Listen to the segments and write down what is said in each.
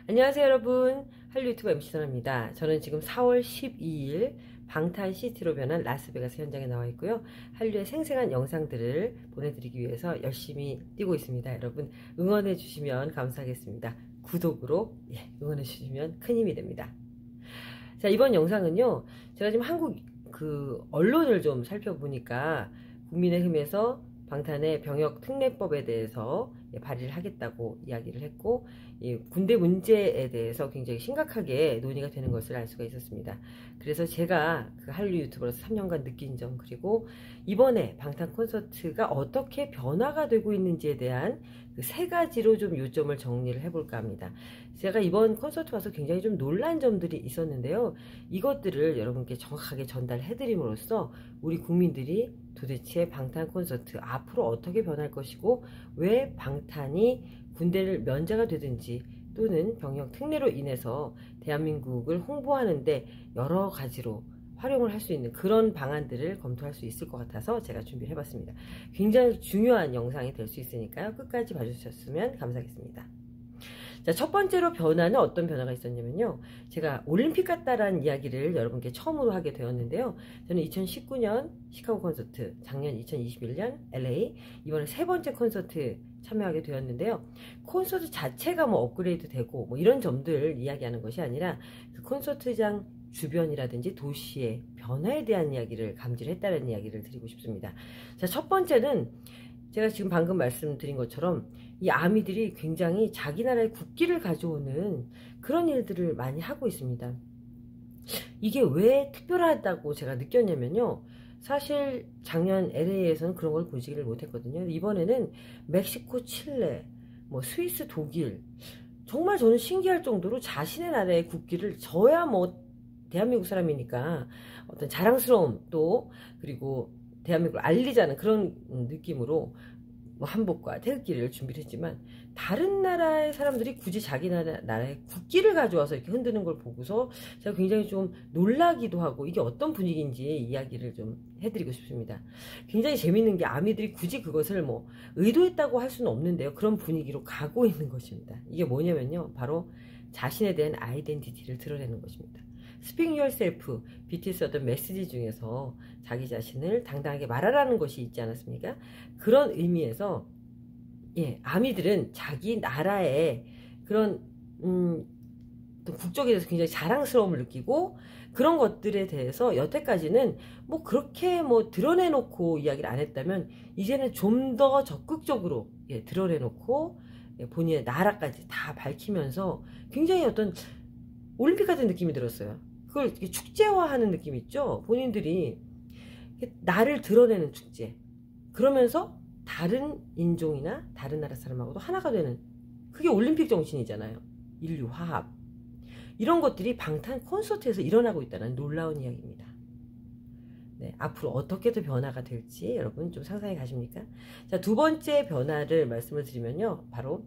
안녕하세요 여러분, 한류 유튜버 MC 선아입니다. 저는 지금 4월 12일 방탄 시티로 변한 라스베가스 현장에 나와 있고요. 한류의 생생한 영상들을 보내드리기 위해서 열심히 뛰고 있습니다. 여러분 응원해 주시면 감사하겠습니다. 구독으로 응원해 주시면 큰 힘이 됩니다. 자, 이번 영상은요, 제가 지금 한국 언론을 좀 살펴보니까 국민의힘에서 방탄의 병역특례법에 대해서 발의를 하겠다고 이야기를 했고, 군대 문제에 대해서 굉장히 심각하게 논의가 되는 것을 알 수가 있었습니다. 그래서 제가 한류 유튜버로서 3년간 느낀 점, 그리고 이번에 방탄 콘서트가 어떻게 변화가 되고 있는지에 대한 세 가지로 좀 요점을 정리를 해볼까 합니다. 제가 이번 콘서트 와서 굉장히 좀 놀란 점들이 있었는데요. 이것들을 여러분께 정확하게 전달해드림으로써 우리 국민들이 도대체 방탄 콘서트 앞으로 어떻게 변할 것이고, 왜 방탄이 군대를 면제가 되든지 또는 병역 특례로 인해서 대한민국을 홍보하는데 여러 가지로 활용을 할 수 있는 그런 방안들을 검토할 수 있을 것 같아서 제가 준비를 해봤습니다. 굉장히 중요한 영상이 될 수 있으니까요. 끝까지 봐주셨으면 감사하겠습니다. 자, 첫 번째로 변화는 어떤 변화가 있었냐면요. 제가 올림픽 같다라는 이야기를 여러분께 처음으로 하게 되었는데요. 저는 2019년 시카고 콘서트, 작년 2021년 LA, 이번에 세 번째 콘서트 참여하게 되었는데요. 콘서트 자체가 뭐 업그레이드 되고 뭐 이런 점들 이야기하는 것이 아니라 그 콘서트장 주변이라든지 도시의 변화에 대한 이야기를 감지를 했다는 이야기를 드리고 싶습니다. 자, 첫 번째는 제가 지금 방금 말씀드린 것처럼 이 아미들이 굉장히 자기 나라의 국기를 가져오는 그런 일들을 많이 하고 있습니다. 이게 왜 특별하다고 제가 느꼈냐면요. 사실 작년 LA에서는 그런 걸 보지를 못했거든요. 이번에는 멕시코, 칠레, 뭐 스위스, 독일, 정말 저는 신기할 정도로 자신의 나라의 국기를, 저야 뭐 대한민국 사람이니까 어떤 자랑스러움, 또 그리고 대한민국을 알리자는 그런 느낌으로 뭐 한복과 태극기를 준비를 했지만, 다른 나라의 사람들이 굳이 자기 나라의 국기를 가져와서 이렇게 흔드는 걸 보고서 제가 굉장히 좀 놀라기도 하고, 이게 어떤 분위기인지 이야기를 좀 해드리고 싶습니다. 굉장히 재밌는 게 아미들이 굳이 그것을 뭐 의도했다고 할 수는 없는데요. 그런 분위기로 가고 있는 것입니다. 이게 뭐냐면요, 바로 자신에 대한 아이덴티티를 드러내는 것입니다. Speak Yourself, BTS 어떤 메시지 중에서 자기 자신을 당당하게 말하라는 것이 있지 않았습니까? 그런 의미에서 아미들은 자기 나라의 그런 국적에 대해서 굉장히 자랑스러움을 느끼고, 그런 것들에 대해서 여태까지는 뭐 그렇게 뭐 드러내놓고 이야기를 안 했다면, 이제는 좀 더 적극적으로 드러내놓고 본인의 나라까지 다 밝히면서 굉장히 어떤 올림픽 같은 느낌이 들었어요. 그걸 축제화하는 느낌 있죠? 본인들이 나를 드러내는 축제. 그러면서 다른 인종이나 다른 나라 사람하고도 하나가 되는, 그게 올림픽 정신이잖아요. 인류 화합. 이런 것들이 방탄 콘서트에서 일어나고 있다는 놀라운 이야기입니다. 네, 앞으로 어떻게 더 변화가 될지 여러분 좀 상상해 가십니까? 자, 두 번째 변화를 말씀을 드리면요. 바로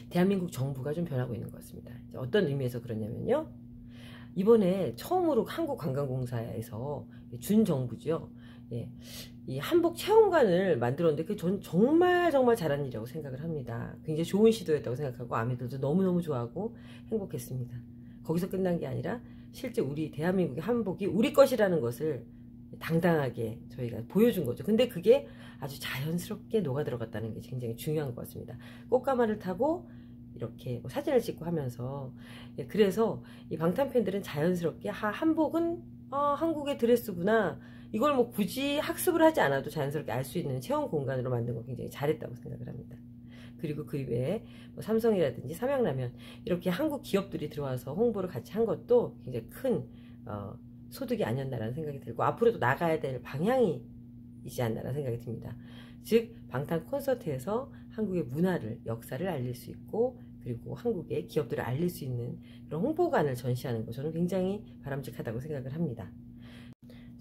대한민국 정부가 좀 변하고 있는 것 같습니다. 어떤 의미에서 그러냐면요. 이번에 처음으로 한국관광공사에서 준정부죠. 이 한복 체험관을 만들었는데, 그게 전 정말 잘한 일이라고 생각을 합니다. 굉장히 좋은 시도였다고 생각하고 아미들도 너무너무 좋아하고 행복했습니다. 거기서 끝난 게 아니라 실제 우리 대한민국의 한복이 우리 것이라는 것을 당당하게 저희가 보여준 거죠. 근데 그게 아주 자연스럽게 녹아 들어갔다는 게 굉장히 중요한 것 같습니다. 꽃가마를 타고 이렇게 뭐 사진을 찍고 하면서, 그래서 이 방탄 팬들은 자연스럽게 한복은 한국의 드레스구나, 이걸 뭐 굳이 학습을 하지 않아도 자연스럽게 알 수 있는 체험 공간으로 만든 거 굉장히 잘했다고 생각을 합니다. 그리고 그 이외에 뭐 삼성이라든지 삼양라면, 이렇게 한국 기업들이 들어와서 홍보를 같이 한 것도 굉장히 큰 소득이 아니었나라는 생각이 들고, 앞으로도 나가야 될 방향이지 않나라는 생각이 듭니다. 즉 방탄 콘서트에서 한국의 문화를, 역사를 알릴 수 있고, 그리고 한국의 기업들을 알릴 수 있는 그런 홍보관을 전시하는 거, 저는 굉장히 바람직하다고 생각을 합니다.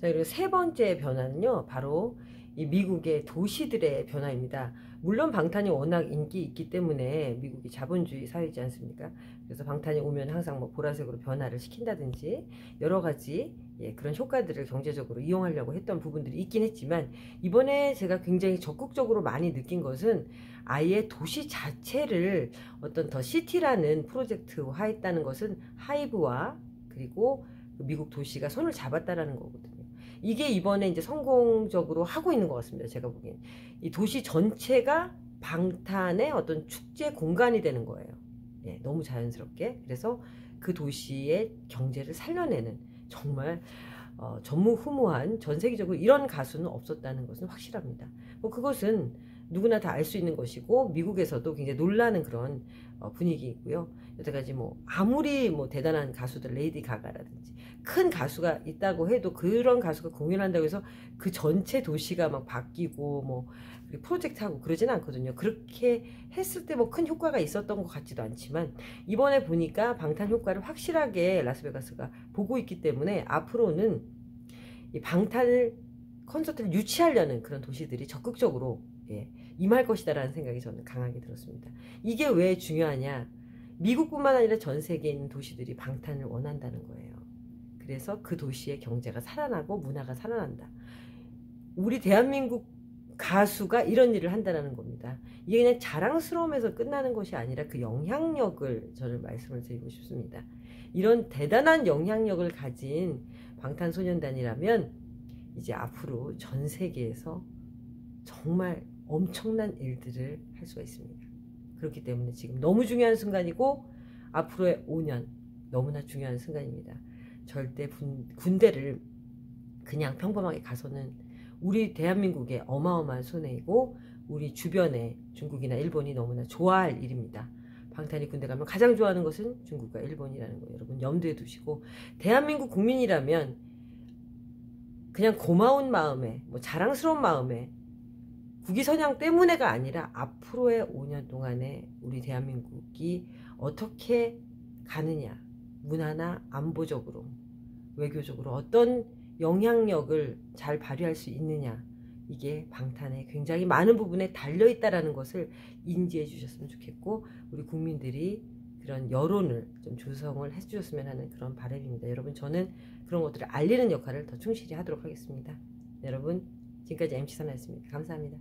자, 그리고 세 번째 변화는요, 바로 이 미국의 도시들의 변화입니다. 물론 방탄이 워낙 인기 있기 때문에 미국이 자본주의 사회이지 않습니까? 그래서 방탄이 오면 항상 뭐 보라색으로 변화를 시킨다든지 여러 가지 그런 효과들을 경제적으로 이용하려고 했던 부분들이 있긴 했지만, 이번에 제가 굉장히 적극적으로 많이 느낀 것은 아예 도시 자체를 어떤 더 시티라는 프로젝트화했다는 것은 하이브와 그리고 미국 도시가 손을 잡았다라는 거거든요. 이게 이번에 이제 성공적으로 하고 있는 것 같습니다. 제가 보기엔 이 도시 전체가 방탄의 어떤 축제 공간이 되는 거예요. 너무 자연스럽게. 그래서 그 도시의 경제를 살려내는 정말 전무후무한, 전 세계적으로 이런 가수는 없었다는 것은 확실합니다. 뭐 그것은 누구나 다 알 수 있는 것이고, 미국에서도 굉장히 놀라는 그런 분위기이고요. 여태까지 뭐 아무리 뭐 대단한 가수들, 레이디 가가라든지 큰 가수가 있다고 해도 그런 가수가 공연한다고 해서 그 전체 도시가 막 바뀌고 뭐 프로젝트하고 그러진 않거든요. 그렇게 했을 때 뭐 큰 효과가 있었던 것 같지도 않지만, 이번에 보니까 방탄 효과를 확실하게 라스베가스가 보고 있기 때문에 앞으로는 이 방탄을 콘서트를 유치하려는 그런 도시들이 적극적으로 임할 것이다라는 생각이 저는 강하게 들었습니다. 이게 왜 중요하냐? 미국뿐만 아니라 전 세계에 있는 도시들이 방탄을 원한다는 거예요. 그래서 그 도시의 경제가 살아나고 문화가 살아난다. 우리 대한민국 가수가 이런 일을 한다는 겁니다. 이게 그냥 자랑스러움에서 끝나는 것이 아니라 그 영향력을 저는 말씀을 드리고 싶습니다. 이런 대단한 영향력을 가진 방탄소년단이라면 이제 앞으로 전 세계에서 정말 엄청난 일들을 할 수가 있습니다. 그렇기 때문에 지금 너무 중요한 순간이고, 앞으로의 5년 너무나 중요한 순간입니다. 절대 군대를 그냥 평범하게 가서는 우리 대한민국의 어마어마한 손해이고, 우리 주변에 중국이나 일본이 너무나 좋아할 일입니다. 방탄이 군대 가면 가장 좋아하는 것은 중국과 일본이라는 거 여러분 염두에 두시고, 대한민국 국민이라면 그냥 고마운 마음에, 뭐 자랑스러운 마음에, 국위선양 때문에가 아니라 앞으로의 5년 동안에 우리 대한민국이 어떻게 가느냐, 문화나 안보적으로, 외교적으로 어떤 영향력을 잘 발휘할 수 있느냐, 이게 방탄에 굉장히 많은 부분에 달려있다라는 것을 인지해 주셨으면 좋겠고, 우리 국민들이 그런 여론을 좀 조성을 해주셨으면 하는 그런 바람입니다. 여러분, 저는 그런 것들을 알리는 역할을 더 충실히 하도록 하겠습니다. 여러분, 지금까지 MC 선아였습니다. 감사합니다.